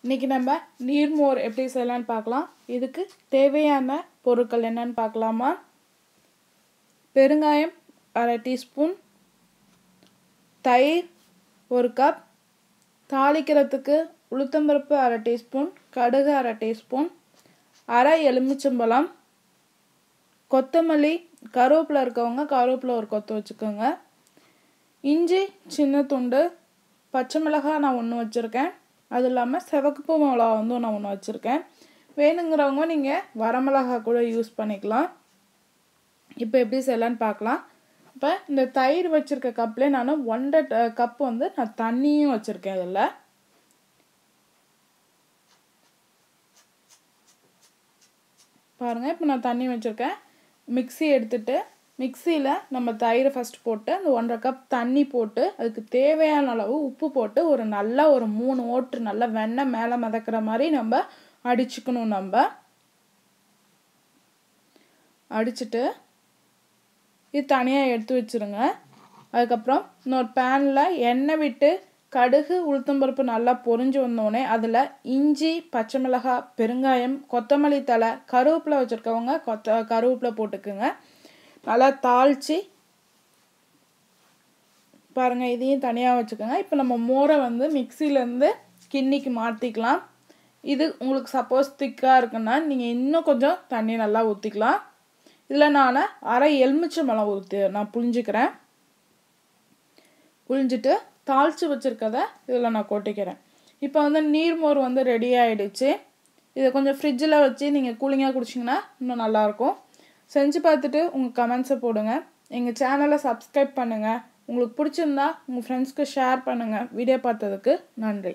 இன்னைக்கு நம்ம நீர்மோர் எப்படி செய்யலாம்னு பார்க்கலாம். இதுக்கு தேவையான பொருட்கள் என்னன்னு பார்க்கலாமா? பெருங்காயம் 1/2 டீஸ்பூன், தயிர் 1 கப், தாளிக்கிறதுக்கு உளுத்தம்பருப்பு 1/2 டீஸ்பூன், கடுகு 1/2 டீஸ்பூன், அரை எலுமிச்சம்பழம், கொத்தமல்லி, கருவேப்பிலை இருக்கவங்க கருவேப்பிலை ஒரு கொத்து வச்சுக்கோங்க, இஞ்சி சின்ன துண்டு, பச்சை மிளகாய் நான் 1 வச்சுருக்கேன், அது இல்லாமல் சிவப்பு மிளகா நான் 1 வச்சுருக்கேன். வேணுங்கிறவங்க நீங்கள் வரமிளகாய் கூட யூஸ் பண்ணிக்கலாம். இப்போ எப்படி செய்யலான்னு பார்க்கலாம். இப்போ இந்த தயிர் வச்சுருக்க கப்லேயே நான் 1.5 கப் நான் தண்ணியும் வச்சுருக்கேன். இதில் பாருங்கள், இப்போ நான் தண்ணி வச்சுருக்கேன். மிக்ஸி எடுத்துகிட்டு மிக்ஸியில் நம்ம தயிரை ஃபஸ்ட் போட்டு அந்த 1.5 கப் தண்ணி போட்டு அதுக்கு தேவையான அளவு உப்பு போட்டு ஒரு 3 ஓட்டு நல்லா வெண்ணெய் மேலே மிதக்கிற மாதிரி நம்ம அடிச்சுக்கணும். நம்ம அடிச்சுட்டு இது தனியாக எடுத்து வச்சுருங்க. அதுக்கப்புறம் இன்னொரு பேனில் எண்ணெய் விட்டு கடுகு உளுத்தம்பருப்பு நல்லா பொரிஞ்சு வந்தோடனே அதில் இஞ்சி, பச்சை மிளகாய், பெருங்காயம், கொத்தமல்லி தழை, கருவேப்பிலை வச்சுருக்கவங்க கருவேப்பிலை போட்டுக்குங்க. நல்லா தாளித்து பாருங்கள், இதையும் தனியாக வச்சுக்கோங்க. இப்போ நம்ம மோரை மிக்சியிலேருந்து கிண்ணிக்கு மாற்றிக்கலாம். இது உங்களுக்கு சப்போஸ் திக்காக இருக்குன்னா நீங்கள் இன்னும் கொஞ்சம் தண்ணி நல்லா ஊற்றிக்கலாம். இதில் நான் அரை எலுமிச்சம்பழம் நான் புழிஞ்சிக்கிறேன். புழிஞ்சிட்டு தாளித்து வச்சுருக்கத இதில் நான் கொட்டிக்கிறேன். இப்போ நீர்மோர் ரெடி ஆகிடுச்சு. இதை கொஞ்சம் ஃப்ரிட்ஜில் வச்சு நீங்கள் கூலிங்காக குடிச்சிங்கன்னா இன்னும் நல்லாயிருக்கும். செஞ்சு பார்த்துட்டு உங்கள் கமெண்ட்ஸை போடுங்க. எங்கள் சேனலை சப்ஸ்கிரைப் பண்ணுங்கள். உங்களுக்கு பிடிச்சிருந்தா உங்கள் ஃப்ரெண்ட்ஸ்க்கு ஷேர் பண்ணுங்கள். வீடியோ பார்த்ததுக்கு நன்றி.